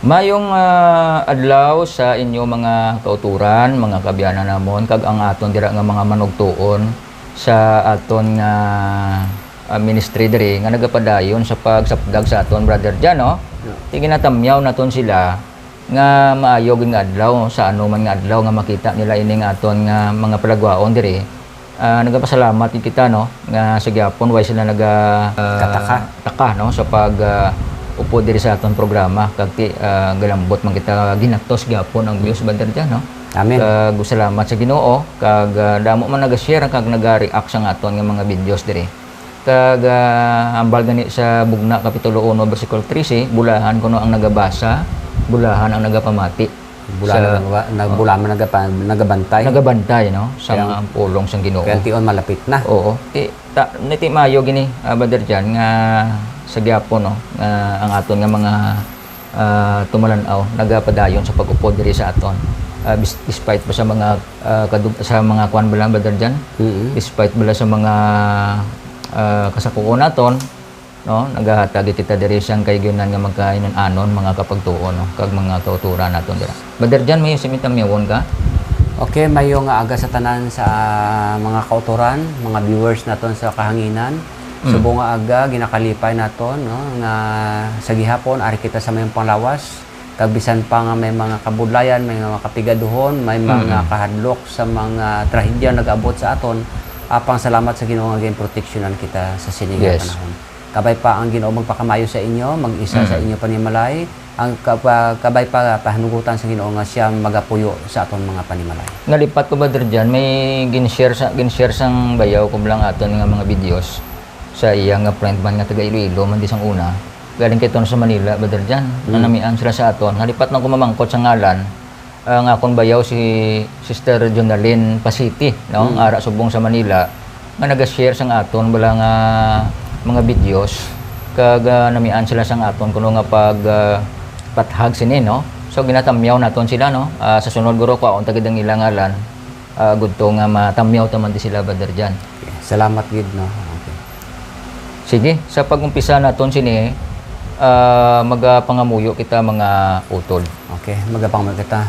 Mayong adlaw sa inyo mga kauturan, mga kabyanan namon, kag ang aton dira nga mga manugtuon sa aton nga ministry diri nga nagapadayon sa pagsapdag sa aton Brother Jan, no? Tiginatamyaw naton sila nga maayo nga adlaw sa ano man nga adlaw nga makita nila ini nga aton nga mga palagwaon diri. Nagapasalamat kita, no, nga sa gyapon way sila taka no sa pag upo diri sa aton programa kag galambot man kita ginaktos gyapon ang views Brother Jan, no. Amen. Kag salamat sa Ginoo kag damo man naga-share kag naga-react sa aton nga mga videos diri. Kag ambal gani sa Bugna kapitulo 1 bersikulo 13, bulahan kuno ang nagabasa, bulahan ang nagapamati. Bulaman nagabantay. Nagabantay, no, sa mga pulong sang Ginoo. Kaya tion malapit na. Oo. Niti mayo gini Brother Jan nga sa gyapon, no, ang aton nga mga tumalanaw nagapadayon sa pag-upo diri sa aton. Despite pa sa mga sa mga kuan bala Brother Jan, despite bala sa mga kasakuon naton, no, nagahatag kita diri siyang kaygunan nga magkainon-anon mga kapagtuon, no, kag mga kauturan naton dira. Brother Jan, may simitamyawon ka? Okay, mayo nga aga sa tanan sa mga kauturan, mga viewers naton sa kahanginan. Subo nga aga ginakalipay naton, no, nga sa gihapon ari kita sa mayong panglawas. Kag bisan pa nga may mga kabudlayan, may mga kapigaduhon, may mga kahadlok sa mga trahedya nag-abot sa aton. Apang salamat sa Ginoo nga proteksyonan kita sa sining panahon. Kabay pa ang Ginoo magpakamayo sa inyo, mag-isa sa inyo panimalay. Ang kabay pa pahanugutan sa Ginoo nga siya magapuyo sa aton mga panimalay. Nalipat ko Brother Jan, may gin-share sang bayaw ko lang aton nga mga videos sa iya nga friend man nga taga Iloilo man di sang una. Galing kay sa Manila, Brother Jan. Nanamian sila sa aton. Nalipat na ko mamangkot sa ngalan. Ang akong bayaw si Sister Jonalyn Pasiti, no? Ang ara subong sa Manila. Nga naga-share sang aton bala nga mga videos. Kag namian sila sang aton kuno nga pag pathag sini, no? So ginatamyaw naton sila, no? Sa sunod guro ko ang tagad ang ilang ngalan. Gudto nga matamyaw taman di sila Brother Jan. Salamat gid, no. Okay. Sige, sa pag-umpisa naton sini, magapangamuyo kita mga utol. Okay, magapangamuyo kita.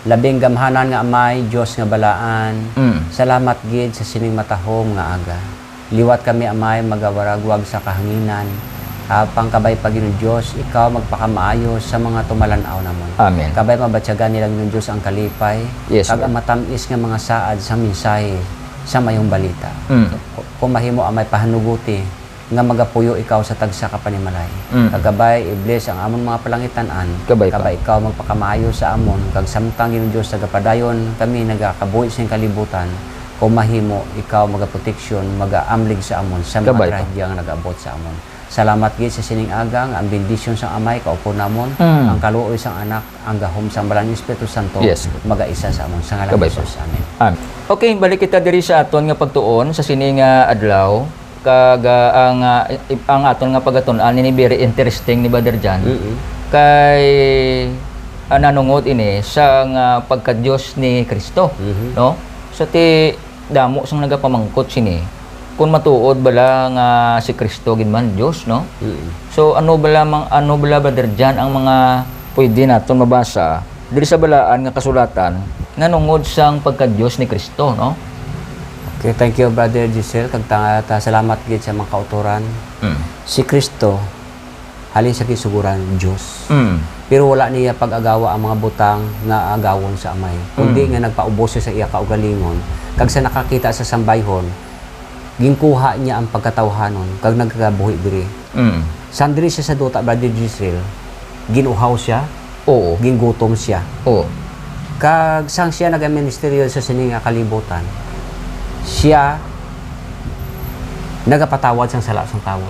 Labing gamhanan nga Amay, Dios nga balaan. Salamat gid sa sining matahom nga aga. Liwat kami Amay magawaragwag sa kahanginan. Pangkabay pa Ginoo Dios, ikaw magpakamaayo sa mga tumalanaw namon. Amen. Kabay mabatyagan nila Ginoo Dios ang kalipay. Yes, kag ang matamis nga mga saad sa mensahe sa mayong balita. Kung mahimo Amay pahanuguti nga magapuyo ikaw sa tagsa ka panimalay. Kagabay i-bless ang amon mga palangitan-an. Kabay ikaw magpakamaayo sa amon kag samtang Ginoo Dios tagapadayon kami nagakabuhi sa kalibutan. Kung mahimo ikaw magaproteksyon, magaamlig sa amon sa mga trahedya nga nag-abot sa amon. Salamat gid sa sining agang ang bendisyon sang Amay kaupo namon, ang kaluoy sang anak, ang gahom sang Balang Espiritu Santo magaisa sa amon sa ngalan ni Jesus. Amen. Okay, balik kita diri sa aton nga pagtuon sa sining adlaw. Kag ang aton nga pagatunan ni very interesting ni Brother Jan. Kay nanungod ini sa nga pagka-Dios ni Kristo, no? So ti damo sang nagapamangkot sini kun matuod bala nga si Kristo gid man Dios, no? So ano bala Brother Jan ang mga pwede naton mabasa diri sa balaan nga kasulatan nanungod sang pagka-Dios ni Kristo, no? Okay, thank you Brother Giselle kag salamat gid sa mga kauturan. Si Kristo halin sa kisuguran Dios. Pero wala niya pag-agawa ang mga butang nga agawon sa Amay. Kundi nga nagpaubos sa iya kaugalingon kag sa nakakita sa sambayhon ginkuha niya ang pagkatawhanon kag nagkabuhi diri. Sandiri siya sa duta Brother Giselle, ginuhaw siya. Oo, gingutom siya. Oo. Kag sang siya nagaministeryo sa sining kalibutan. Siya nagapatawad sang sala sang tawo.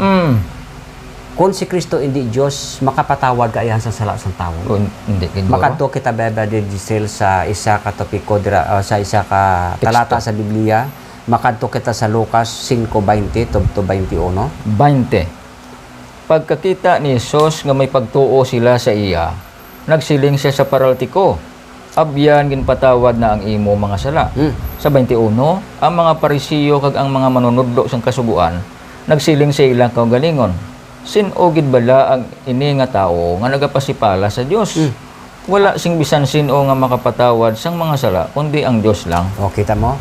Kung si Kristo hindi Dios, makapatawad kaayan sang sala sang tawo. Hindi. Makadto kita Brother Giselle sa isa ka topiko sa isa ka talata sa Biblia. Makadto kita sa Lucas 5:20 to 21. 20. Pagkakita ni Jesus nga may pagtuo sila sa iya, nagsiling siya sa paraltiko. Abyan ginpatawad na ang imo mga sala. Sa 21, ang mga Parisiyo kag ang mga manunudlo sang kasuguan nagsiling sa ilang kaugalingon. Sin-o gid bala ang ini nga tao nga nagapasipala sa Dios. Wala sing bisan sin-o nga makapatawad sang mga sala kundi ang Dios lang. O, kita mo?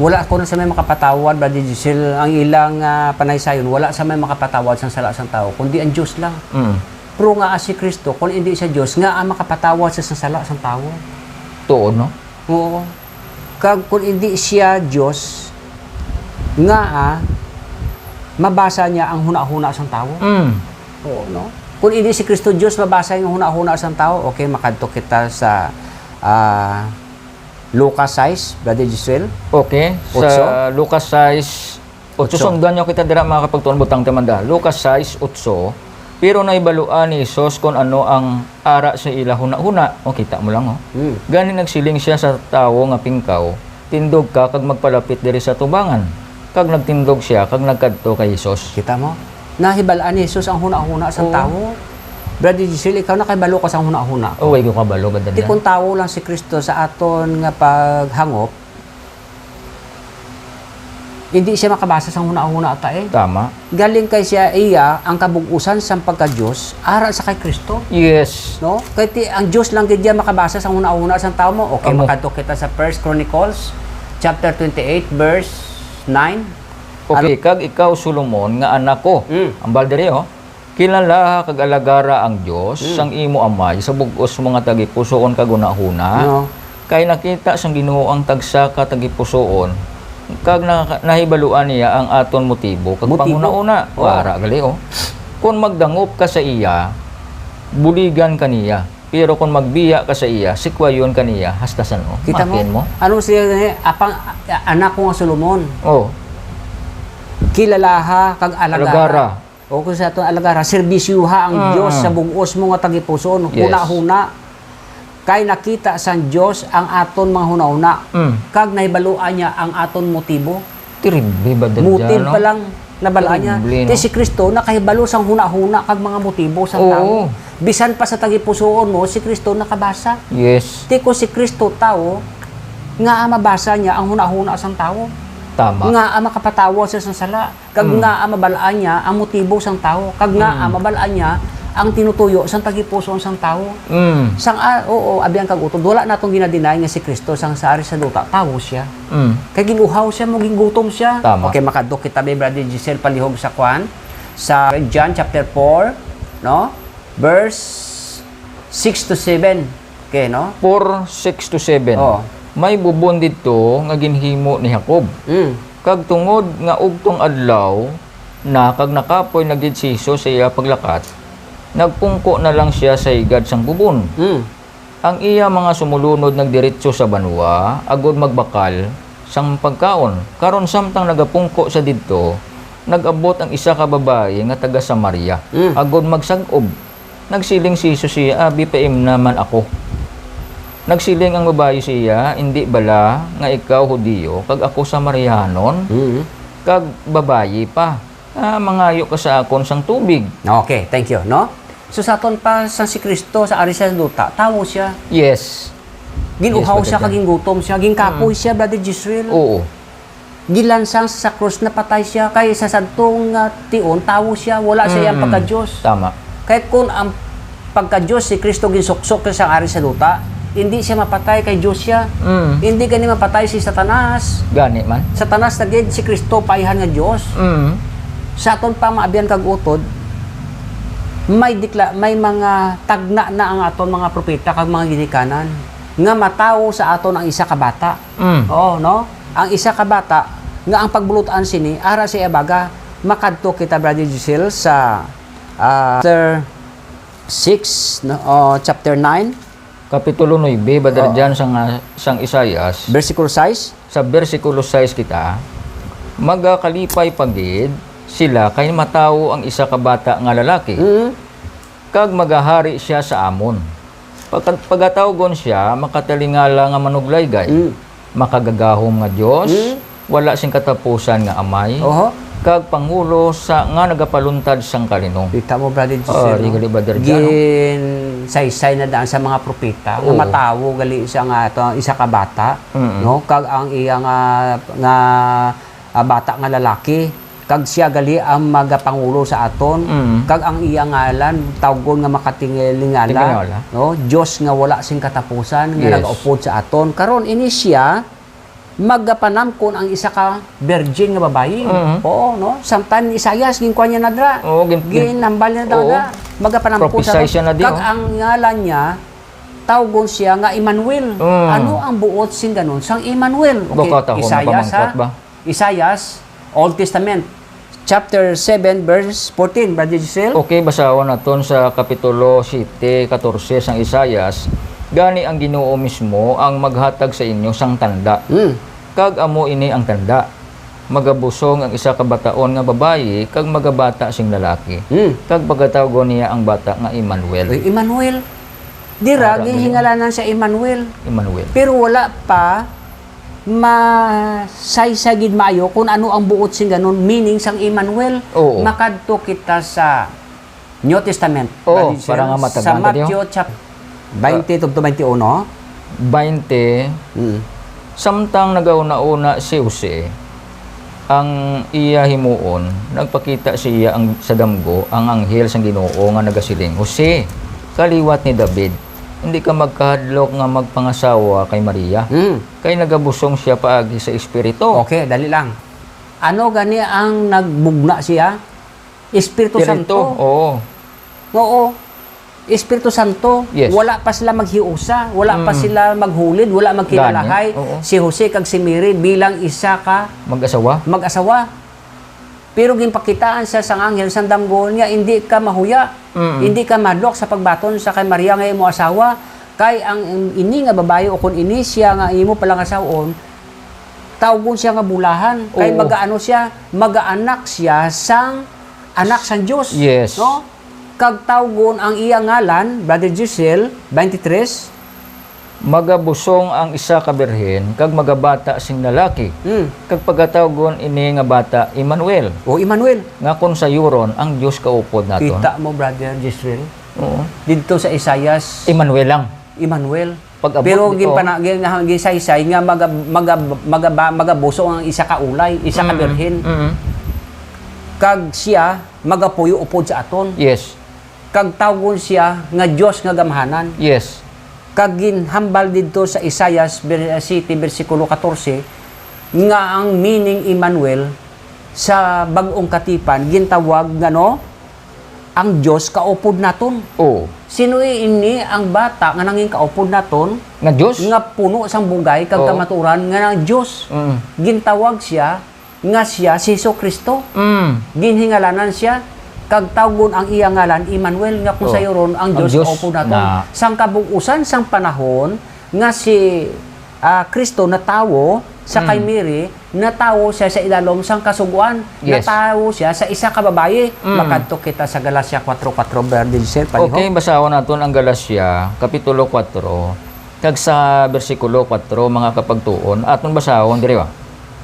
Wala ko na sa may makapatawad, Brother Giselle. Ang ilang panaysayon, wala sa may makapatawad sang sala sang tao, kundi ang Diyos lang. Pero nga si Kristo, kung hindi siya Diyos, nga ang makapatawad sa sala sang tao. Tuod, no? Oo. Kung hindi siya Diyos, nga mabasa niya ang huna-huna sang tao. Oo, no? Kung hindi si Kristo Diyos, mabasa yung huna-huna sang tao, okay, makadto kita sa Lucas 6, Brother Giselle. Okay. Sa Lucas 6, 8. Sundan nyo kita dira mga kapagtuon butang temanda. Lucas 6, 8. Pero naibaluan ni Jesus kung ano ang ara sa ila huna-huna. O, kita mo lang, Gani nagsiling siya sa tawo nga pingkaw. Tindog ka kag magpalapit diri sa tubangan. Kag nagtindog siya kag nagkadto kay Jesus. Kita mo? Nahibalaan ni Jesus ang huna-huna sa tao. Brother Giselle, ikaw na kay balo ka sa huna-huna. Way ko kabalo ba Di kung tao lang si Kristo sa aton nga paghangop, hindi siya makabasa sa huna-huna ata eh. Tama. Galing kay siya iya ang kabugusan sa pagka-Diyos, ara sa kay Kristo. Yes. No? Kaya ang Diyos lang gid makabasa sa huna-huna sa tao mo. Okay, Amo. makadto kita sa 1 Chronicles chapter 28 verse 9. Okay, kag ikaw Solomon nga anak ko. Ang balderi kilala kag alagara ang Dios sang imo amay sa bug-os mga tagipusoon kag hunahuna. No. Kay nakita sang Ginoo ang tagsa ka tagipusoon kag nahibaluan niya ang aton motibo kag panguna-una. Wara gali Kung magdangop ka sa iya, buligan kaniya. Pero kung magbiya ka sa iya, sikwayon kaniya hastasan mo. Kita mo? Ano siya apang anak ko nga Solomon. Kilalaha kag alagara. O kung sa itong alagara, serbisyuha ang Diyos sa bugos mo nga tagipuson, huna-huna. Kay nakita sa Diyos ang aton mga huna-huna. Kag naibaluan niya ang aton motibo. Tiribi ba dyan? Motiv pa lang nabalaan niya. Terrible, Di si Kristo nakahibalo sang huna-huna kag mga motibo sa tao. Bisan pa sa tagipusoon mo, si Kristo nakabasa. Yes. Di ko si Kristo tao, nga mabasa niya ang huna-huna sang tao. Tama. Nga makapatawa siya sa sala. Kag nga mabalaan niya ang motibo sang tao. Kag nga mabalaan niya ang tinutuyo sang tagipuson sang tao. Sang abiyang kag utod wala natong ginadinay nga si Kristo sang sa ari sa duta tawo siya. Kay ginuhaw siya mo gutom siya. Tama. Okay, makadto kita may Brother Giselle palihog sa kwan sa John chapter 4, no? Verse 6 to 7. Okay, no? 4, 6 to 7. May bubon dito nga ginhimo ni Jacob. Kag tungod nga ugtong adlaw na kag nakapoy na gid si Jesus sa iya paglakat, nagpungko na lang siya sa higad sang bubon. Ang iya mga sumulunod nagdiretso sa banwa agod magbakal sang pagkaon. Karon samtang nagapungko sa didto, nag-abot ang isa ka babae nga taga Samaria agod magsag-ob. Nagsiling si Jesus siya, abi paim naman ako. Nagsiling ang babae siya, hindi bala nga ikaw Hudiyo, kag ako Samarianon, kag babayi pa. Mangayo ka sa akon sang tubig. Okay, thank you, no? So sa aton pa sa si Kristo sa ari sa duta, tawo siya. Yes. Ginuhaw Yes, siya kag gutom siya, ginkapoy siya, Brother Giselle. Oo. Gilansang sa krus na patay siya kay sa sadtong tion tawo siya, wala siya ang pagka-Dios. Tama. Kay kung ang pagka-Dios si Kristo ginsuksok sa ari sa duta, hindi siya mapatay kay Diyos siya. Hindi gani mapatay si Satanas. Gani man. Satanas na gid si Kristo paihan nga Dios. Sa aton pa maabiyan kag utod, may mga tagna na ang aton mga propeta kag mga ginikanan nga matawo sa aton ang isa ka bata. Oo, no? Ang isa ka bata nga ang pagbulutan sini ara sa abaga makadto kita Brother Giselle sa chapter 6 chapter 9 Kapitulo 9, badar dyan sang Isaias, versikulo 6. sa versikulo 6 kita, magakalipay pagid sila kay matawo ang isa ka bata nga lalaki. Kag magahari siya sa amon. Pagatawgon siya, makatalingala nga manuglaygay. Makagagahom nga Dios, wala sing katapusan nga amay. Kag pangulo sa nga nagapaluntad sang kalinong. Kita mo Brother Giselle. Gin saysay na daan sa mga propeta nga matawo gali siya nga ito isa ka bata, no? Kag ang iya nga bata nga lalaki kag siya gali ang magapangulo sa aton, kag ang iya ngalan tawgon nga makatingala, Tingala. no? Dios nga wala sing katapusan nga Yes. nagaupod sa aton. Karon ini siya magapanamkon ang isa ka virgin nga babayi. Oo, no? Samtan Isaias ginkuan niya nadra. Oo, Ginambal niya daw Oo. na magapanamkon sa Prophesy siya na di, kag oh. ang ngalan niya tawgon siya nga Emmanuel. Ano ang buot sing ganon sang Emmanuel? Baka ako Isaias mapamangkot ba? Isaias, Old Testament, chapter 7, verse 14, Brother Giselle. Okay, basawan naton sa Kapitulo 7:14 sang Isayas. Gani ang Ginoo mismo ang maghatag sa inyo sang tanda. Kag amo ini ang tanda. Magabusong ang isa ka bataon nga babayi kag magabata sing lalaki. Kag pagkatawgon niya ang bata nga Emmanuel. Emmanuel. Dira, gihingalanan sa Emmanuel. Emmanuel. Pero wala pa masaysagid maayo kung ano ang buot sing ganon meaning sang Emmanuel. Oo. Makadto kita sa New Testament. Oo, Brother Giselle, para nga matagan sa ka Matthew chapter 20 to 21. 20 samtang nagauna-una si Jose ang iya himuon nagpakita siya ang sa damgo ang anghel sang Ginoo nga nagasiling, Jose, kaliwat ni David, hindi ka magkahadlok nga magpangasawa kay Maria. Kay nagabusong siya paagi sa espiritu. Okay, dali lang. Ano gani ang nagbugna siya? Espiritu Santo. Oo. Oo. Espiritu Santo. Yes. Wala pa sila maghiusa, wala pa sila maghulid, wala magkilalahay. Gani, oo. Si Jose kag si Mary bilang isa ka Mag-asawa. mag-asawa. Pero ginpakitaan sa sang anghel sa damgo niya, hindi ka mahuya, hindi ka madlok sa pagbaton sa kay Maria nga imo asawa, kay ang ini nga babae o kun ini siya nga imo palang asawon, tawgon siya nga bulahan, kay Oo. magaano siya, magaanak siya sang anak sang Dios. Yes. No? Kag tawgon ang iya ngalan, Brother Giselle, 23. Magabusong ang isa ka birhen kag magabata sing lalaki. Kag pagkatawgon ini nga bata Emmanuel. O Emmanuel, Nga kon sa yuron ang Dios kaupod naton. kita mo Brother Giselle, Oo. dito sa Isaias, Emmanuel lang. Emmanuel. Pag-abot Pero dito, gisaysay nga magabusong ang isa ka ulay, isa ka birhen. Kag siya magapuyo upod sa aton. Yes. Kag tawgon siya nga Dios nga gamhanan. Yes. Kag ginhambal didto sa Isaias City versikulo 14 nga ang meaning Emmanuel sa bag-ong katipan gintawag nga no ang Dios kaupod naton. Oo. Sino ini ang bata nga nanging kaupod naton? Nga Dios? Nga puno sang bugay kag Oo. kamaturan nga ng Dios. Gintawag siya nga siya si Jesucristo. Ginhingalanan siya kag tawgon ang iya ngalan Emmanuel nga kung Oo. sayo ron ang Ang Dios Diyos kaupo naton. na- Sang kabuusan sang panahon nga si Kristo na tawo sa kay Mary, natawo siya sa ilalom sang kasuguan. Yes. Natawo siya sa isa ka babaye. Makadto kita sa Galacia 4:4 Brother Giselle, paliho. Okay, basawan naton ang Galacia, Kapitulo 4, kag sa versikulo 4, mga kapagtuon, aton basahon diri ba?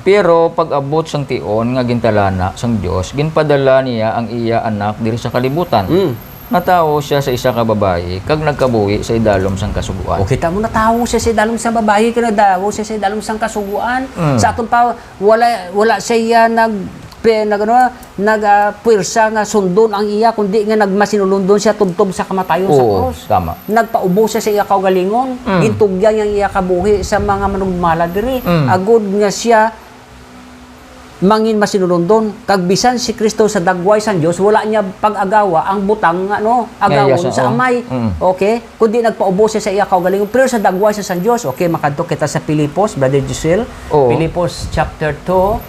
Pero pag-abot sang tion nga gintalana sang Dios, ginpadala niya ang iya anak diri sa kalibutan. Natawo siya sa isa ka babayi, kag nagkabuhi sa idalom sang kasuguan. O kita mo natawo siya sa dalom sang babae, kinadawo siya sa dalom sang kasuguan. Sa aton pa wala siya puwersa nga sundon ang iya kundi nga nagmasinulundon siya tubtob sa kamatayon sa Oo, cross. tama. Nagpaubo siya sa iya kaugalingon, gintugyan yang iya kabuhi sa mga manugmala diri. Agud nga siya mangin masinulundon kag bisan si Kristo sa dagway sang Dios wala niya pag-agawa ang butang nga no agawon Nga, yes, sa oo. amay. Okay? Kundi nagpaubo siya sa iya kaugalingon pero sa dagway sa sang Dios. Okay, makadto kita sa Pilipos, Brother Giselle. Oo. Pilipos chapter 2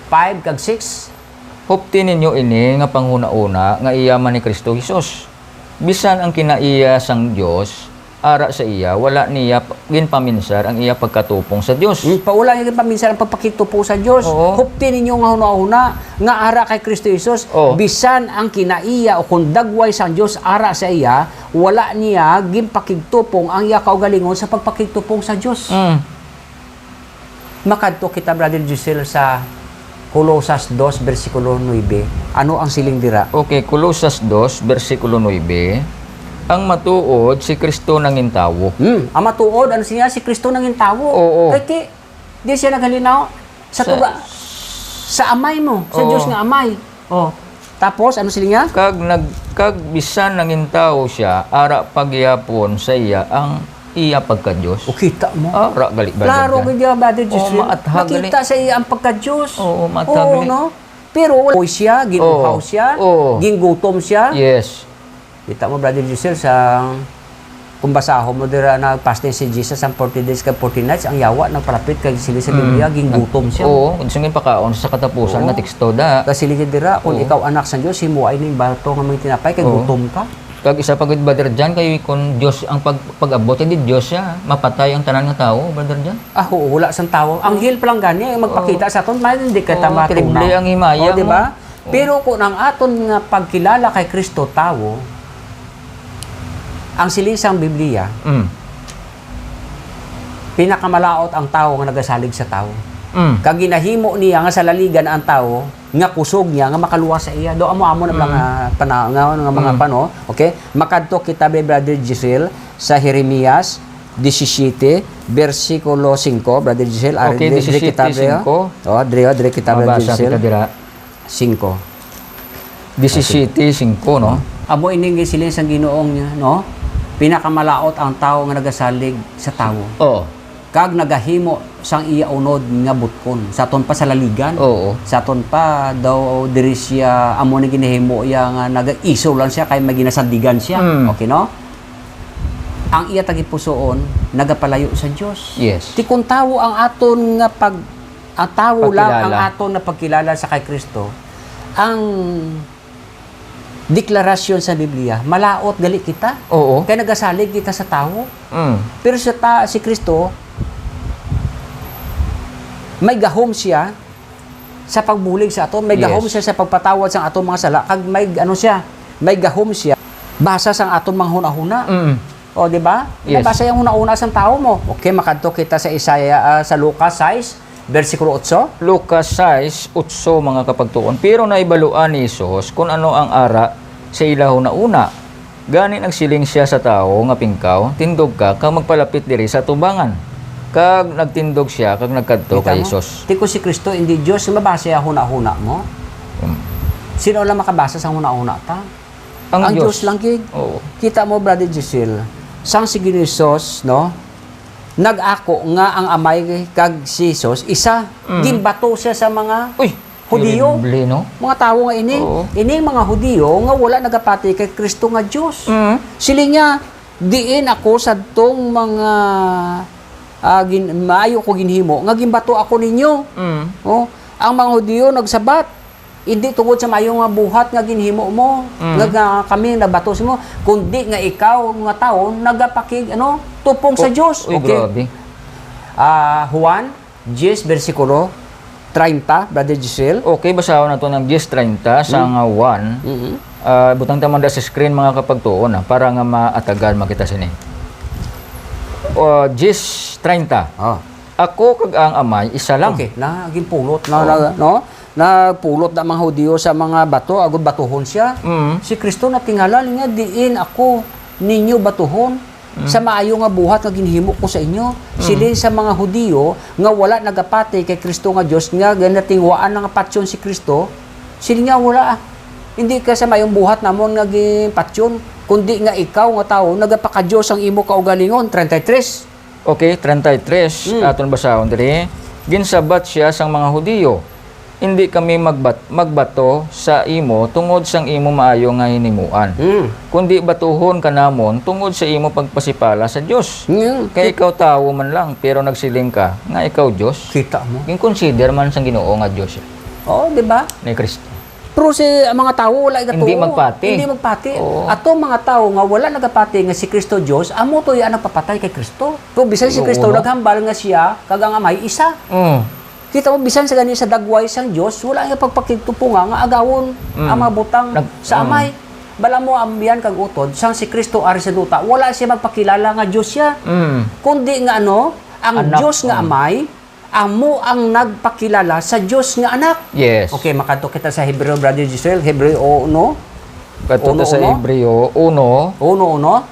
5 kag 6. Hupti ninyo ini nga panghuna-una nga iyaman ni Kristo Hesus. Bisan ang kinaiya sang Dios, ara sa iya, wala niya ginpaminsar ang iya pagkatupong sa Dios. Paula yung paminsan ang pagpakito po sa Diyos. Oo. Hupti ninyo nga huna-huna nga ara kay Kristo Jesus. Oo. Bisan ang kinaiya o kung dagway sa Diyos ara sa iya, wala niya ginpakigtupong ang iya kaugalingon sa pagpakigtupong sa Diyos. Makadto kita, Brother Giselle, sa Colosas 2, versikulo 9. Ano ang siling dira? Okay, Colosas 2, versikulo 9. Ang matuod, si Kristo nangintawo. Ang matuod, ano siya? Si Kristo nanging tawo. Oo. Kaya di siya naghalinaw sa tuga. sa amay mo, sa Oo. Dios nga amay. Oh. Tapos ano sila nga? Kag bisan nangin tao siya, ara pagyapon sa iya ang iya pagka-Diyos. O kita mo. Ara gali ba? Klaro gid Brother Giselle. maathag Nakita sa iya ang pagka-Diyos. Oo, maathag Oo, gali. no? Pero wala siya, ginuhaw Oo. siya, Oo. gingutom siya. Yes. Kita mo, Brother Giselle, sa kung basaho mo dira na fasting si Jesus ang 40 days ka 40 nights, ang yawa nagpalapit kay sila sa Biblia, gingutom siya. Oo, kung singin pakaon sa katapusan Oo. nga teksto da. Kasi sila dira, kung Oo. ikaw anak sa Diyos, himuay ning bato nga may tinapay, kay Oo. gutom ka. Kag isa pagid brother Jan kay kung Dios ang pag-abot hindi Dios siya, mapatay ang tanan nga tao, brother Jan. Oo, wala sang tao. Ang hil pa lang gani, ang magpakita sa aton, may hindi ka Oo, tama terrible ang himaya di ba? mo. Pero kung ang aton nga pagkilala kay Kristo tao, ang silisang Biblia, pinakamalaot ang tao nga nagasalig sa tao. Kag ginahimo niya nga sa laligan ang tao, nga kusog niya nga makaluwas sa iya. Do amo na mga mga pano, okay? Makadto kita be Brother Giselle sa Jeremias 17 versikulo 5, Brother Giselle. Okay, 17:5. Oh, dire kita Brother Mabasa Giselle. kita dira. 5. 17:5 no. Amo ining gisilin sang Ginoong niya, no? Pinakamalaot ang tao nga nagasalig sa tao. Oo. Kag nagahimo sang iya unod nga butkon. Sa aton pa sa laligan. Oo. Sa aton pa daw diri siya amo ni ginahimo iya nga nag-iso lang siya kay maginasandigan siya. Okay no? Ang iya tagipusoon nagapalayo sa Dios. Yes. Ti kung tawo ang aton nga ang tawo lang ang Pagkilala. aton na pagkilala sa kay Kristo. Ang deklarasyon sa Biblia, malaot gali kita. Oo. Kaya nagasalig kita sa tao. Mm. Pero si Kristo, may gahom siya sa pagbulig sa aton, may Yes. gahom siya sa pagpatawad sa aton mga sala, kag may ano siya, may gahom siya basa sa aton mga hunahuna. O di ba? Yes. Nabasa yung hunahuna sa tao mo. Okay, makadto kita sa Isaiah sa Lucas 6 versikulo 8. Lucas 6:8 mga kapagtuon. Pero naibaluan ni Hesus kung ano ang ara sa ilaw na una. Gani nagsiling siya sa tao nga pingkaw, tindog ka kag magpalapit diri sa tubangan. Kag nagtindog siya kag nagkadto Kita kay mo? Hesus. Ti ko si Kristo hindi Dios, mabasa ya hunahuna mo. Sino lang makabasa sa hunahuna ta? Ang Diyos lang gid. Oo. Kita mo, Brother Giselle, sang si Ginisos, no? Nag-ako nga ang amay kag si Jesus, isa, gimbato siya sa mga Uy, Hudiyo. terrible, no? mga tao nga ini. Oo. Ini mga Hudiyo nga wala nagapati kay Kristo nga Dios. Sila nga, diin ako sa tong mga maayo ko ginhimo, nga gimbato ako ninyo. Oh, ang mga Hudiyo nagsabat, hindi tungod sa maayong nga buhat nga ginhimo mo, nga kami nabato mo, kundi nga ikaw nga tao nagapakig tupong sa Dios. Uy, grabe. Juan 10 versikulo 30, Brother Giselle. Okay, basahon na to ng 10:30 sa nga 1. Butang tamanda sa screen mga kapagtuon para nga maatagan makita sini. 10:30. Oh. Ako kag ang amay isa lang. Okay, naging nagpulot na mga Hudiyo sa mga bato, agud batuhon siya. Si Kristo natingala nga diin ako ninyo batuhon sa maayo nga buhat nga ginhimo ko sa inyo. Silin sa mga Hudiyo nga wala nagapati kay Kristo nga Dios nga ganatingwaan nga patyon si Kristo, sila nga wala. Hindi ka sa mayong buhat namon nga gipatyon, kundi nga ikaw nga tao nagapaka-Dios ang imo kaugalingon. 33. Okay, 33. Aton basahon diri. Ginsabat siya sang mga Hudiyo. Hindi kami magbato sa imo tungod sang imo maayo nga hinimuan. Kundi batuhon ka namon tungod sa imo pagpasipala sa Dios. Kay ikaw tawo man lang pero nagsiling ka nga ikaw Dios. Kita mo. Gin-consider man sang Ginoo nga Dios Oh, di ba? ni Kristo. Pero si mga tao wala igatuo. Hindi magpati. Hindi magpati. Oo. Ato mga tao nga wala nagapati nga si Kristo Dios, amo to yan nagpapatay kay Kristo. Pero bisan si Oo, Kristo no? naghambal nga siya kag ang amay isa. Kita mo bisan sa gani sa dagway sang Dios, wala nga pagpakigtupunga nga agawon ang mga butang sa amay. Bala mo ambiyan kag utod, sang si Kristo ari sa duta, wala siya magpakilala nga Dios siya. Kundi nga ang Anak. Dios nga amay, amo ang nagpakilala sa Dios nga anak. Yes. Okay, makadto kita sa Hebreo, Brother Giselle, Hebreo 1. Kadto sa Hebreo 1,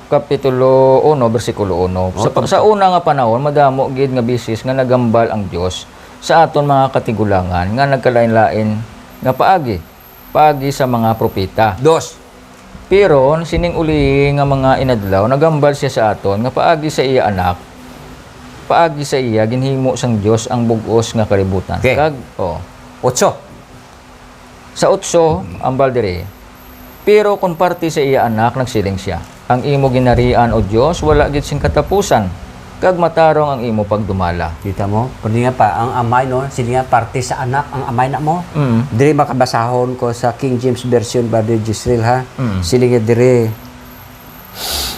kapitulo 1, bersikulo 1. Sa una nga panahon, madamo gid nga bisis nga nagambal ang Dios sa aton mga katigulangan nga nagkalain-lain nga paagi sa mga propeta. Dos. Pero sining uli nga mga inadlaw nagambal siya sa aton nga paagi sa iya anak, paagi sa iya ginhimo sang Dios ang bug-os nga kalibutan. Okay. Kag 8. sa 8 ambal diri. Pero kung parte sa iya anak nagsiling siya, ang imo ginarian o Dios wala gid sing katapusan. Kag matarong ang imo pagdumala. Kita mo? Kundi nga pa, ang amay, no? Sili nga parte sa anak, ang amay na mo. Diri makabasahon ko sa King James Version, Brother Gisrel, ha? Sili nga diri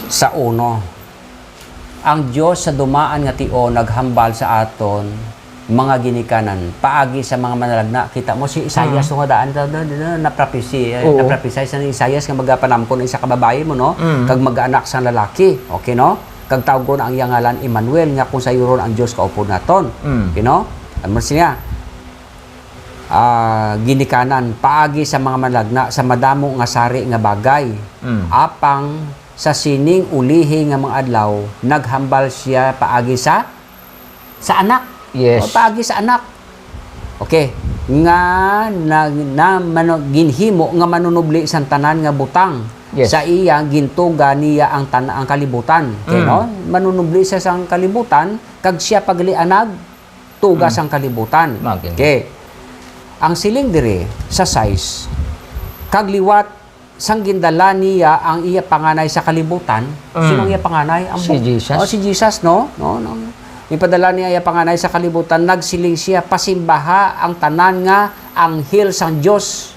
sa 1. Ang Diyos sa dumaan nga tio naghambal sa aton mga ginikanan paagi sa mga manalagna. Kita mo si Isaias nga daan naprophesy sa ni Isaias nga magapanamkon isa ka babae mo, no? Kag mag-anak sa lalaki. Okay, no? Kag tawgon ang iyang ngalan Emmanuel nga kung sayuron ang Dios kaupo naton. You know? Ano siya? Ginikanan paagi sa mga manalagna sa madamo nga sari nga bagay. Apang sa sining ulihi nga mga adlaw naghambal siya paagi sa anak. Yes. Paagi sa anak. Okay. Nga ginhimo nga manunubli sa tanan nga butang. Yes. Sa iya gintuga niya ang kalibutan. Okay, no? Manunubli siya sa kalibutan kag siya paglianag tuga sang kalibutan. Okay. Ang siling diri sa size kag liwat sang gindala niya ang iya panganay sa kalibutan. Sino ang iya panganay? Si Jesus. Si Jesus, no? No. Ipadala niya iya panganay sa kalibutan, nagsiling siya pasimbaha ang tanan nga anghel sang Dios.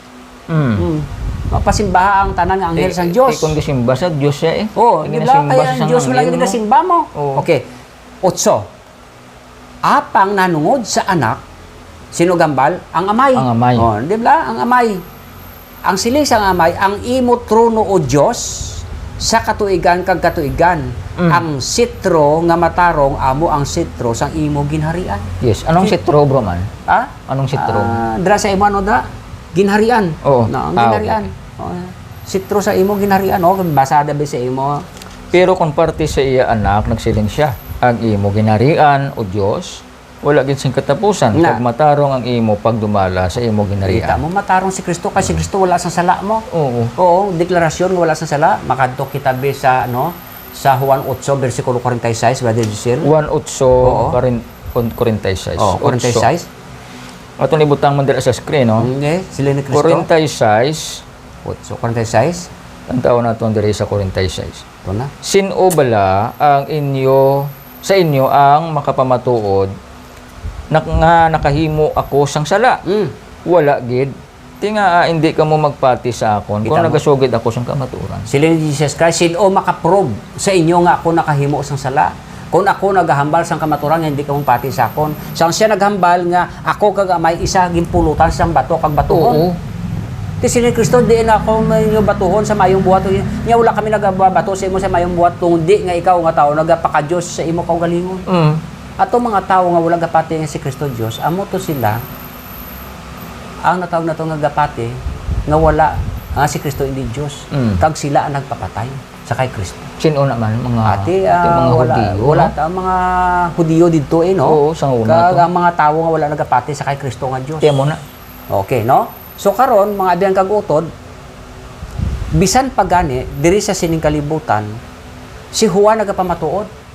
Pasimbaha ang tanan nga anghel sang Dios. Kung gisimba sa Dios siya di ba? Kaya ang Dios wala gid nasimba mo. Okay. 8. Apang nanungod sa anak, sino gambal? Ang amay. Ang amay. Di ba? Ang amay. Ang siling sang amay, ang imo trono o Dios sa katuigan kag katuigan. Ang sitro nga matarong amo ang sitro sang imo ginharian. Yes. Anong sitro, bro man? Ha? Anong sitro? Dra sa imo ano da? Ginharian. Oo. No, ang ginharian. Sitro sa imo ginharian, no? Basada ba sa imo? Pero kung parte sa iya anak, nagsiling siya, ang imo ginarian o Diyos, wala gid sing katapusan. Kag matarong ang imo pagdumala sa imo ginarian. Kita mo matarong si Kristo kasi si Kristo wala sa sala mo. Oo. Deklarasyon nga wala sa sala. Makadto kita be sa sa Juan 8 bersikulo 46, Brother Giselle. Juan 8 46. 46. Atong ibutang man dira sa screen, no? Okay, sila ni Kristo. 46. 46. Ang taon naton diri sa 46. Ito na. Sino bala ang sa inyo ang makapamatuod nga nakahimo ako sang sala? Wala gid. Tinga hindi ka mo magpati sa akon kung nagasugid ako sang kamaturan. Sila ni Jesus Christ, sino makaprove sa inyo nga ako nakahimo sang sala? Kung ako naghambal sang kamaturan nga hindi ka mong pati sa akon. Sang siya naghambal nga ako kag amay isa gimpulutan sang bato kag batuhon. Ti sila ni Kristo di na ako may batuhon sa mayong buhat. Nya wala kami nagabato sa imo sa mayong buhat kung di nga ikaw nga tao nagapaka-Dios sa imo kaugalingon. Ato mga tao nga wala gapati nga si Kristo Dios, amo to sila ang natawag na to nga gapati nga wala nga si Kristo hindi Dios. Kag sila ang nagpapatay sa kay Kristo. Sino naman mga mga Hudiyo? Wala ta mga Hudiyo didto no. Oo, sang una kag ang mga tawo nga wala nagapati sa kay Kristo nga Dios. Tiyan mo na. Okay, no? So karon mga abiyang kag utod, bisan pagani diri sa sining kalibutan, si Juan nagapamatuod.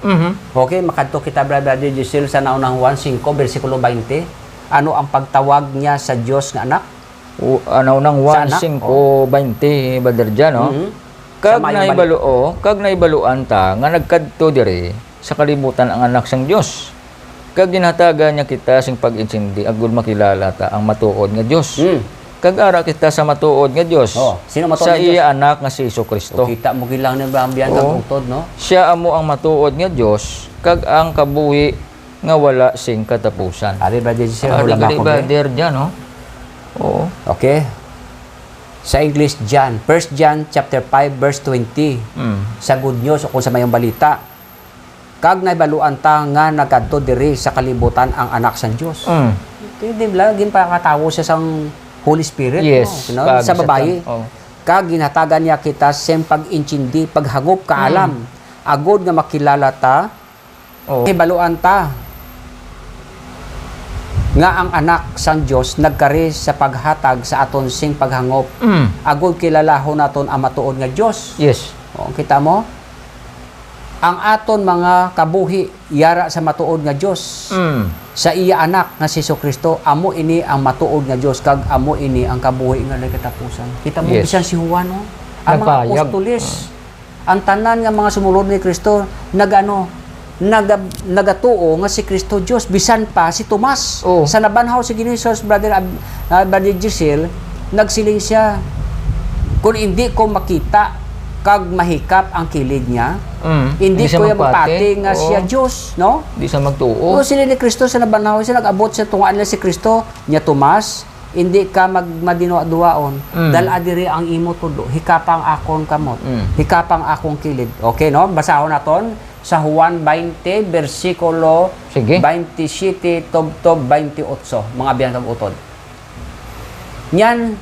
Okay, makadto kita Brother Giselle sa naunang Juan 5 bersikulo 20. Ano ang pagtawag niya sa Dios nga anak? Naunang Juan 5:20 Brother Jan, no? Kag naibaluan ta nga nagkadto diri sa kalibutan ang anak sang Dios. Kag ginhatagan niya kita sing pag-insindi agud makilala ta ang matuod nga Dios. Kag ara kita sa matuod nga Dios. Sino matuod sa iya anak nga si Jesucristo. Kita mo gilang ni Bambian kag utod, no? Siya amo ang matuod nga Dios kag ang kabuhi nga wala sing katapusan. Ari ba di siya hula ba ko? Brother Jan, no? Oo. Okay. Sa English John, 1 John chapter 5 verse 20. Sa good news o kung sa mayong balita. Kag naibaluan ta nga nagkadto diri sa kalibutan ang anak sang Dios. Di ba ginpakatawo siya sang Holy Spirit, yes, no? Sa babayi. Kag ginatagan niya kita sem pag-intindi, paghagop kaalam. Agod nga makilala ta. Ibaluan ta nga ang anak sang Dios nagkari sa paghatag sa aton sing paghangop agud kilalahon naton ang matuod nga Dios. Yes. O, kita mo? Ang aton mga kabuhi yara sa matuod nga Dios. Sa iya anak nga si Jesucristo, amo ini ang matuod nga Dios kag amo ini ang kabuhi nga nagkatapusan. Kita mo Yes. bisan si Juan, no? Ang mga Nagpayag. apostoles, ang tanan nga mga sumulod ni Kristo nagatuo nga si Kristo Dios, bisan pa si Tomas. Oh. Sa nabanhaw si Ginisos, brother Giselle, nagsiling siya, kung hindi ko makita kag mahikap ang kilid niya, hindi siya ko yung mapati nga Oo. siya Diyos, no? Di siya magtuo. O sila ni Kristo sa nabanhaw siya, nag-abot siya tungaan nila si Kristo, niya Tomas, hindi ka madinawa-duwaon, dahil adiri ang imo tulo, hikapang akong kamot, hikapang akong kilid. Okay, no? Basahon naton sa Juan 20, versikulo Sige. 27, tubtob 28, mga biyan kag utod. Nyan,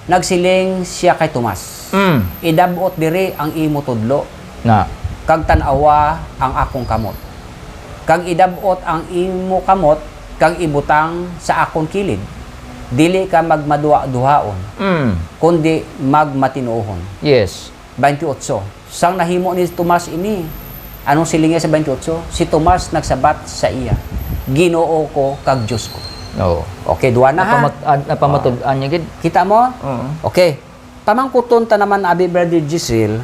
nagsiling siya kay Tomas. Idabot diri ang imo tudlo, Na. kag tan-awa ang akong kamot. Kag idabot ang imo kamot, kag ibutang sa akong kilid. Dili ka magmadua-duhaon, kundi magmatinuohon. Yes. 28. Sang nahimo ni Tomas ini, anong siling niya sa 28? Si Tomas nagsabat sa iya, Ginoo ko kag Dios ko. Oo. Okay, duwa na ha. Napamatud-an niya gid. Kita mo? Oo. Okay. Pamangkuton ta naman abi brother Giselle,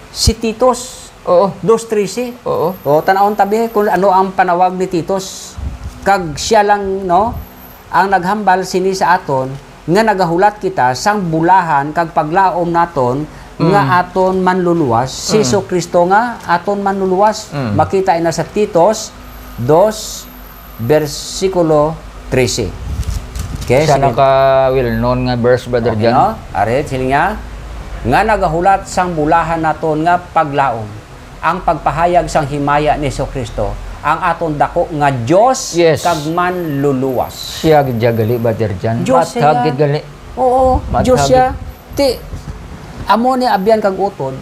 si Titos, Oo. 2:13. Oo. O tanawon tabi kung ano ang panawag ni Titos. Kag siya lang, no, ang naghambal sini sa aton nga nagahulat kita sang bulahan kag paglaom naton nga aton manluluwas, si Jesucristo nga aton manluluwas. Makita ina sa Titos 2 versikulo 13. Okay, Siya sige. naka-well known nga verse, Brother Okay, Jan. no? Arit, sila nga. Nga nagahulat sang bulahan naton nga paglaom. Ang pagpahayag sang himaya ni Jesucristo. Ang aton dako nga Dios Yes. kag manluluwas. Siya gid gali, Brother Jan. Diyos siya. Mathag gid gali. Oo, Mathag Dios siya. Ti amo ni abyan kag utod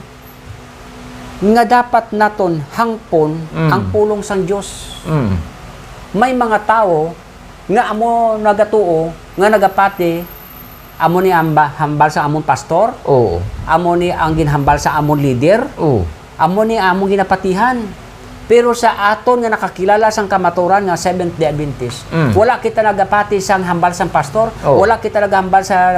nga dapat naton hangpon ang pulong sang Dios. May mga tao nga amo nagatuo, nga nagapati, amo ni hambal sa amon pastor, Oo. amo ni ang ginhambal sa amon leader, Oo. amo ni among ginapatihan. Pero sa aton nga nakakilala sang kamaturan nga Seventh-day Adventist, wala kita nagapati sang hambal sang pastor, Oh. wala kita naghambal sa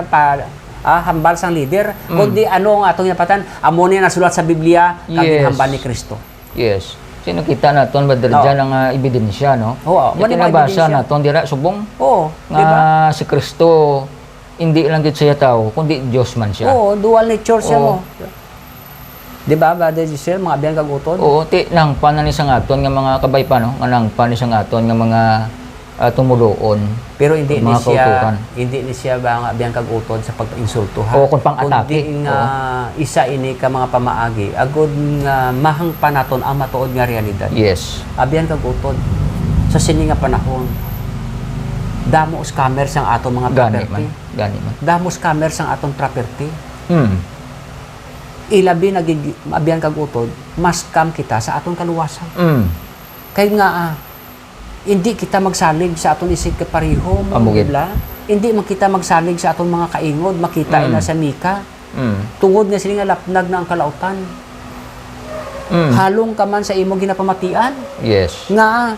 hambal sang leader, kundi ano ang atong ginapatan, amo ni nasulat sa Biblia kag Yes. ginhambal ni Kristo. Yes. Sino kita naton, Brother Oo. Jan, ang ebidensya, no? Oo, Yung mali mga kinabasa ebidensya. naton dira subong Oo, nga di ba? si Kristo hindi lang gid siya tao, kundi Dios man siya. Oo, dual nature siya Oo. mo. Di ba, Brother Giselle, mga abyan kag utod? Oo, ti nang panan ni sang aton nga mga kabay pa, no? Nga nang panan sang aton nga mga tumuloon. Pero hindi ni Mga kautukan. siya ba nga abyan kag utod sa pag-insulto ha. Oo, kung pang-atake. Kundi nga isa ini ka mga pamaagi agud nga mahangpan naton ang matuod nga realidad. Yes. Abyan kag utod sa sini nga panahon. Damo scammer sang aton mga Gani property. man. Gani man. Damo scammer sang aton property. Ilabi abyan kag utod, mas scam kita sa aton kaluwasan. Kay nga hindi kita magsalig sa aton isig kapareho mo Amugid. bla. Hindi man kita magsalig sa aton mga kaingod, makita ina sa Mika. Tungod nga sila nga lapnag na ang kalautan. Halong ka man sa imo ginapamatian. Yes. Nga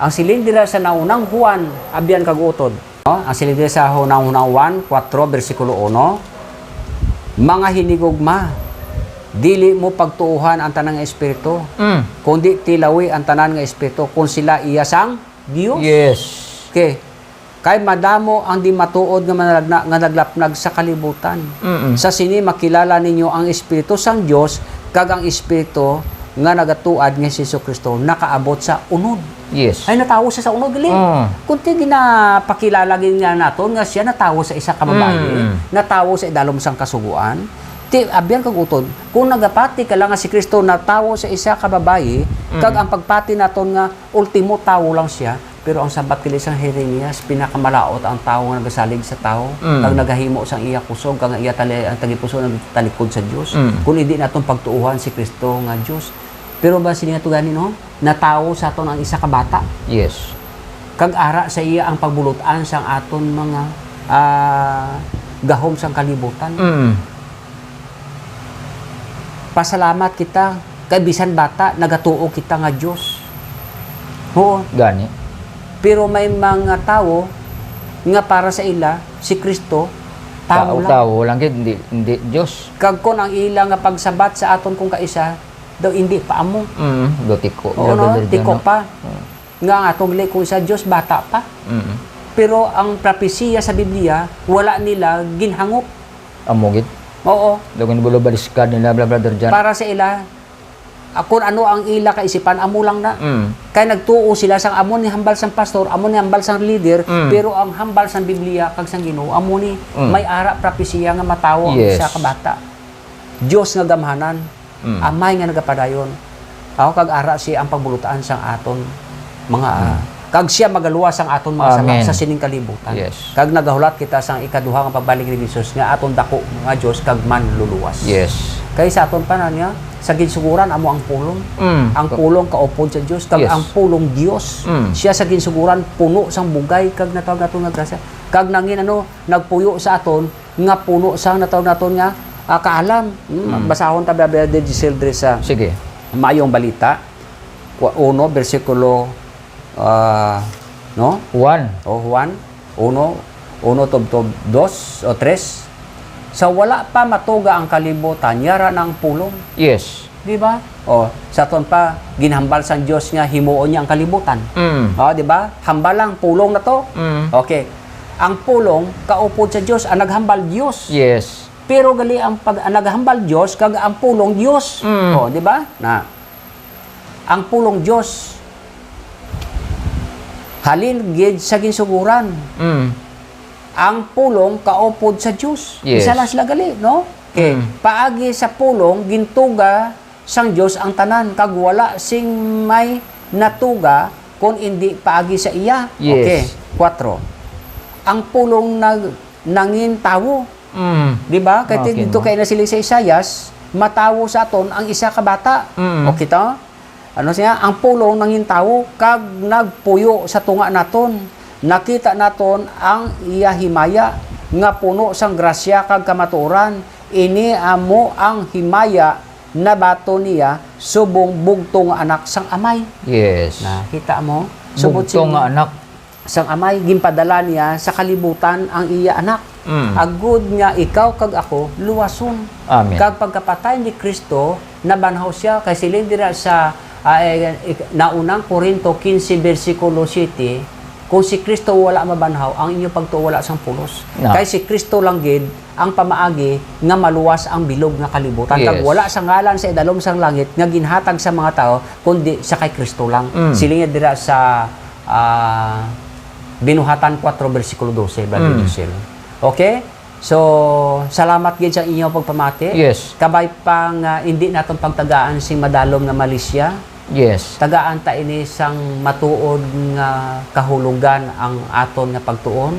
ang silindira sa naunang Juan abyan kag utod. No? Ang silindira sa naunang Juan 4 bersikulo 1. Mga hinigugma, dili mo pagtuuhan ang tanang nga espiritu, kundi tilawi ang tanan nga espiritu kung sila iya sang Dios. Yes. Okay. Kay madamo ang di matuod nga naglapnag sa kalibutan. Sa sini makilala ninyo ang espiritu sang Dios kag ang espiritu nga nagatuad nga si Jesucristo nakaabot sa unod. Yes. Ay natawo siya sa unod gali. Kunti ginapakilala gid nga naton nga siya natawo sa isa ka babae, natawo sa idalom sang kasuguan. Ti abyan kag utod, kung nagapati ka lang nga si Kristo natawo sa isa ka babae, kag ang pagpati naton nga ultimo tawo lang siya, pero ang sabat kili sang Jeremias pinakamalaot ang tawo nga nagasalig sa tawo, kag nagahimo sang iya kusog kag iya ang tagipuso nagtalikod sa Dios. Kung hindi naton pagtuuhan si Kristo nga Dios. Pero ba sini nga tugani no? Natawo sa aton ang isa ka bata. Yes. kag ara sa iya ang pagbulutan sang aton mga gahom sang kalibutan. Pasalamat kita kay bisan bata nagatuo kita nga Dios. Oo. Gani. Pero may mga tao nga para sa ila si Kristo tao lang. Tao lang gid, hindi Dios. Kag kon ang ila nga pagsabat sa aton kung kaisa daw hindi pa amo. Do tiko. Oo, no? Tiko pa. Nga nga atong kung sa Dios bata pa. Pero ang propesiya sa Biblia wala nila ginhangop. Amo gid. Oo. Dogon bulo baliskad nila brother Jan. Para sa ila kung ano ang ila kaisipan amo lang na. Kay nagtuo sila sang amo ni hambal sang pastor, amo ni hambal sang leader, pero ang hambal sang Biblia kag sang Ginoo amo ni may ara propesiya nga matawo ang isa ka bata. Dios nga gamhanan, amay nga nagapadayon. Ako kag ara siya ang pagbulutaan sang aton mga kag siya magaluwas ang aton mga sala sa sining kalibutan. Yes. Kag nagahulat kita sang ikaduha nga pagbalik ni Jesus nga aton dako nga Dios kag manluluwas. Yes. Kay sa aton panan niya sa ginsuguran amo ang pulong. Ang pulong kaupod sa Dios kag ang pulong Dios. Siya sa ginsuguran puno sang bugay kag natawag naton nga grasya. Kag nangin nagpuyo sa aton nga puno sang natawag naton nga kaalam. Basahon ta Brother Giselle dre sa Sige. Mayong balita 1 bersikulo no? Juan. Juan 1 tubtob 2 o 3. Sa wala pa matuga ang kalibutan, yara ng pulong. Yes. Di ba? Sa ton pa, ginhambal sang Diyos nga himuon niya ang kalibutan. Di ba? Hambal lang, pulong na to. Okay. Ang pulong, kaupod sa Diyos, ang naghambal Diyos. Yes. Pero gali ang naghambal Diyos, kag ang pulong Diyos. Di ba? Na, ang pulong Diyos, halin gid sa ginsuguran. Ang pulong kaupod sa Dios. Yes. Isa lang sila gali, no? Okay. Paagi sa pulong gintuga sang Dios ang tanan kag wala sing may natuga kung hindi paagi sa iya. Yes. Okay. 4. Ang pulong nangin tawo. Di ba? Kaya dito kay nasiling sa Isayas, matawo sa aton ang isa ka bata. Okay to? Ano siya? Ang pulong nangin tawo kag nagpuyo sa tunga naton. Nakita naton ang iya himaya nga puno sang grasya kag kamatuoran. Ini amo ang himaya na bato niya subong bugtong anak sang amay. Yes. Nakita mo? Subot Bugtong nga anak sang amay ginpadala niya sa kalibutan ang iya anak. Agud nga ikaw kag ako luwason. Amen. Kag pagkapatay ni Kristo nabanhaw siya kay siling dira sa naunang Korinto 15 bersikulo 7. Kung si Kristo wala mabanhaw, ang inyong pagtuo wala sang pulos. No. Kay si Kristo lang gid ang pamaagi nga maluwas ang bilog nga kalibutan. Yes. Kag wala sa ngalan sa idalom sang langit nga ginhatag sa mga tao kundi sa kay Kristo lang. Siling dira sa Binuhatan 4 bersikulo 12, Brother Giselle. Okay? So, salamat gid sa inyong pagpamati. Yes. Kabay pang hindi naton pagtagaan sing madalom nga Malaysia. Yes. Tagaan ta ini sang matuod nga kahulugan ang aton nga pagtuon.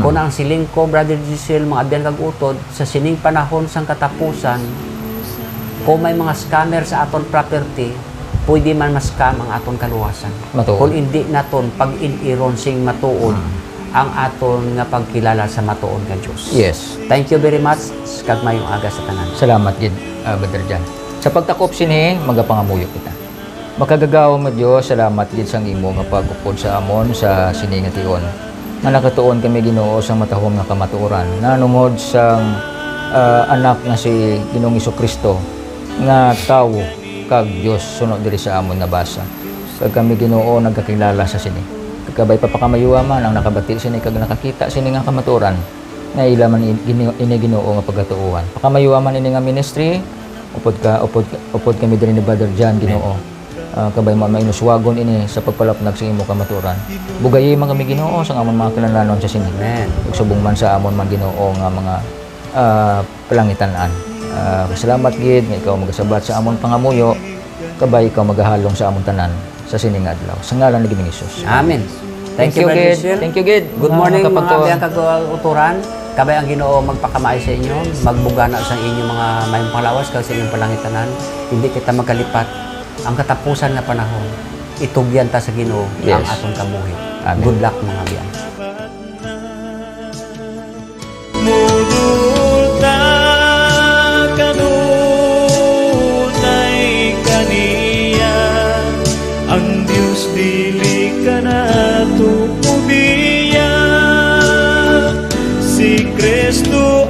Kung ang siling ko, Brother Giselle, mga abyan kag utod, sa sining panahon sang katapusan, kung may mga scammer sa aton property, pwede man ma-scam ang aton kaluwasan. Matuod. Kung hindi naton pag-iniron sing matuod ang aton nga pagkilala sa matuod nga Dios. Yes. Thank you very much kag mayong aga sa tanan. Salamat gid, Brother Jan. Sa pagtakop sini, magapangamuyo kita. Makagagawa mo Dios, salamat gid sang imo nga pagupod sa amon sa sini nga tion. Nga nakatuon kami Ginoo sa matahom nga kamatuoran. Nanungod sang anak nga si Ginoong Jesucristo nga tawo kag Dios sunod diri sa amon nabasa. Kag kami Ginoo nagkakilala sa sini. Kagabay papakamayuwa man ang nakabati sini kag nakakita sini nga kamatuoran. Nga ila man ini Ginoo nga pagkatuohan. Pakamayuwa man ini nga ministry, upod kami diri ni Brother Jan Ginoo. Kabay mo mainuswagon ini sa pagpalapnag sa imo kamatuoran. Bugayi man kami Ginoo sa amon mga kinahanglanon sa sini. Amen. Ug subong man sa amon man Ginoo nga mga palangitan-an. Salamat gid nga ikaw magasabat sa amon pangamuyo, kabay ikaw magahalong sa amon tanan sa sining adlaw. Sa ngalan ni Ginoong Hesus. Amen. Thank you, Brother Giselle. Thank you, Gid. Good morning mga kapagtuon. abiyang kag-uturan. Kabay ang Ginoo magpakamay sa inyo, magbugana sa inyong mga mayong panglawas kag sa inyong palangitanan. Hindi kita magkalipat ang katapusan nga panahon. itugyan ta sa Ginoo Yes. ang atong kabuhi. Amen. Good luck mga biyan. Mudulta kanunay kaniya ang Diyos dili ka na tukubiya si Kristo